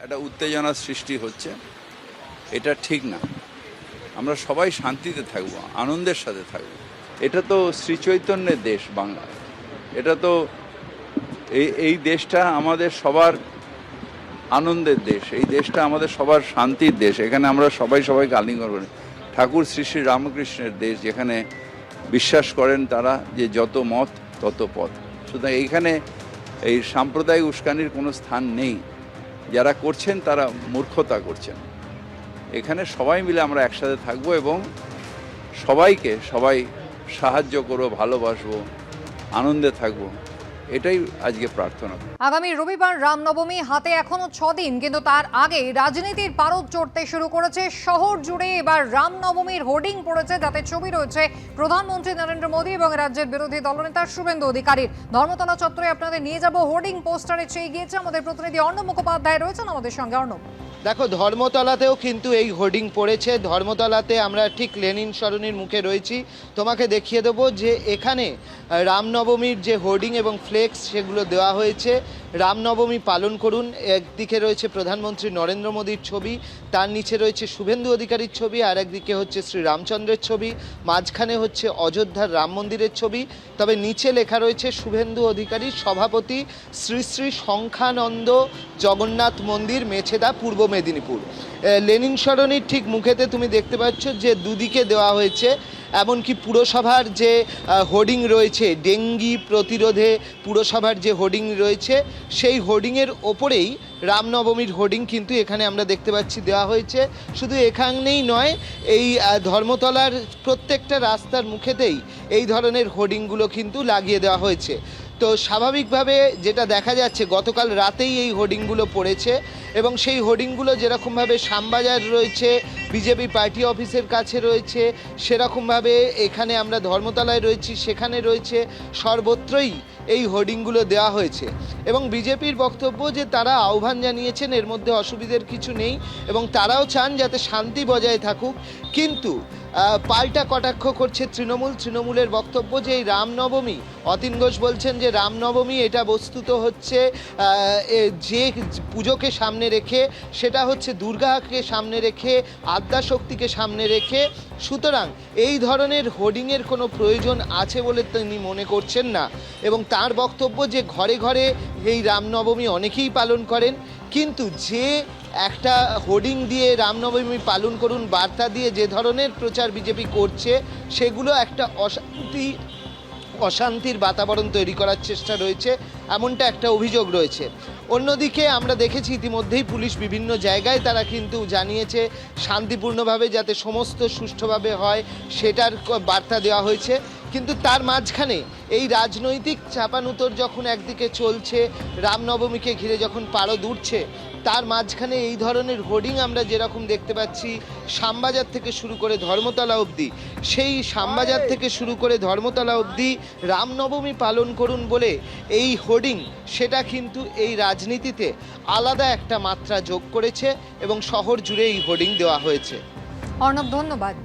একটা উত্তেজনার সৃষ্টি হচ্ছে, এটা ঠিক না। আমরা সবাই শান্তিতে থাকবো, আনন্দের সাথে থাকবো। এটা তো শ্রীচৈতন্যের দেশ বাংলা। এটা তো এই দেশটা আমাদের সবার আনন্দের দেশ, এই দেশটা আমাদের সবার শান্তির দেশ। এখানে আমরা সবাইকে আলিঙ্গন করি। ঠাকুর শ্রী শ্রী রামকৃষ্ণের দেশ, যেখানে বিশ্বাস করেন তারা যে যত মত তত পথ। সুতরাং এইখানে এই সাম্প্রদায়িক উস্কানির কোনো স্থান নেই। যারা করছেন তারা মূর্খতা করছেন। এখানে সবাই মিলে আমরা একসাথে থাকবো এবং সবাই সাহায্য করবো, ভালোবাসবো, আনন্দে থাকবো, এটাই আজকে প্রার্থনা। আগামী রবিবার রামনবমী, হাতে এখনো 6 দিন, কিন্তু তার আগে রাজনীতির পারদ চড়তে শুরু করেছে। শহর জুড়ে এবার রামনবমীর হোর্ডিং পড়েছে, যাতে ছবি রয়েছে প্রধানমন্ত্রী নরেন্দ্র মোদী এবং রাজ্যের বিরোধী দলনেতা শুভেন্দু অধিকারীর। ধর্মতলা চত্বরে আপনাদের নিয়ে যাব। হোর্ডিং পোস্টারে চেয়ে গিয়েছে আমাদের প্রতিনিধি অর্ণব মুখোপাধ্যায়, রয়েছেন আমাদের সঙ্গে। অর্ণব, দেখো, ধর্মতলাতেও কিন্তু এই হোর্ডিং পড়েছে। ধর্মতলাতে আমরা ঠিক লেনিন সরণির মুখে রয়েছি। তোমাকে দেখিয়ে দেবো যে এখানে রামনবমীর যে হোর্ডিং এবং ফ্লেক্স সেগুলো দেওয়া হয়েছে। রামনবমী পালন করুন, একদিকে রয়েছে প্রধানমন্ত্রী নরেন্দ্র মোদীর ছবি, তার নিচে রয়েছে শুভেন্দু অধিকারীর ছবি, আর একদিকে হচ্ছে শ্রী রামচন্দ্রের ছবি, মাঝখানে হচ্ছে অযোধ্যার রাম মন্দিরের ছবি। তবে নিচে লেখা রয়েছে শুভেন্দু অধিকারীর সভাপতি শ্রী শ্রী সংখ্যানন্দ জগন্নাথ মন্দির, মেছেদা, পূর্ব মেদিনীপুর। লেনিন সরণির ঠিক মুখেতে তুমি দেখতে পাচ্ছ যে দুদিকে দেওয়া হয়েছে। এমনকি পুরসভার যে হোর্ডিং রয়েছে, ডেঙ্গি প্রতিরোধে পুরসভার যে হোর্ডিং রয়েছে, সেই হোর্ডিংয়ের ওপরেই রামনবমীর হোর্ডিং কিন্তু এখানে আমরা দেখতে পাচ্ছি দেওয়া হয়েছে। শুধু এখানেই নয়, এই ধর্মতলার প্রত্যেকটা রাস্তার মুখেতেই এই ধরনের হোর্ডিংগুলো কিন্তু লাগিয়ে দেওয়া হয়েছে। তো স্বাভাবিকভাবে যেটা দেখা যাচ্ছে, গতকাল রাতেই এই হোর্ডিংগুলো পড়েছে এবং সেই হোর্ডিংগুলো যেরকমভাবে শ্যামবাজার রয়েছে, বিজেপি পার্টি অফিসের কাছে রয়েছে, সেরকমভাবে এখানে আমরা ধর্মতলায় রয়েছি, সেখানে রয়েছে, সর্বত্রই এই হোর্ডিংগুলো দেওয়া হয়েছে। এবং বিজেপির বক্তব্য যে তারা আহ্বান জানিয়েছেন, এর মধ্যে অসুবিধার কিছু নেই এবং তারাও চান যাতে শান্তি বজায় থাকুক। কিন্তু পাল্টা কটাক্ষ করছে তৃণমূলের বক্তব্য যে এই রামনবমী, অতীন ঘোষ বলছেন যে রামনবমী এটা বস্তুত হচ্ছে যে পুজোকে সামনে রেখে, সেটা হচ্ছে দুর্গাকে সামনে রেখে, আদ্যাশক্তিকে সামনে রেখে। সুতরাং এই ধরনের হোর্ডিংয়ের কোনো প্রয়োজন আছে বলে তিনি মনে করছেন না। এবং তার বক্তব্য যে ঘরে ঘরে এই রামনবমী অনেকেই পালন করেন, কিন্তু যে একটা হোর্ডিং দিয়ে রামনবমী পালন করুন বার্তা দিয়ে যে ধরনের প্রচার বিজেপি করছে, সেগুলো একটা অশান্তির বাতাবরণ তৈরি করার চেষ্টা রয়েছে, এমনটা একটা অভিযোগ রয়েছে। অন্যদিকে আমরা দেখেছি ইতিমধ্যেই পুলিশ বিভিন্ন জায়গায় তারা কিন্তু জানিয়েছে শান্তিপূর্ণভাবে যাতে সমস্ত সুষ্ঠুভাবে হয়, সেটার বার্তা দেওয়া হয়েছে। কিন্তু তার মাঝখানে এই রাজনৈতিক চাপানুতর যখন একদিকে চলছে, রামনবমীকে ঘিরে যখন পারদ উঠছে, তার মাঝখানে এই ধরনের হোর্ডিং আমরা যেরকম দেখতে পাচ্ছি শ্যামবাজার থেকে শুরু করে ধর্মতলা অবধি, সেই শ্যামবাজার থেকে শুরু করে ধর্মতলা অবধি রামনবমী পালন করুন বলে এই হোর্ডিং, সেটা কিন্তু এই রাজনীতিতে আলাদা একটা মাত্রা যোগ করেছে এবং শহর জুড়ে এই হোর্ডিং দেওয়া হয়েছে। অর্ণব, ধন্যবাদ।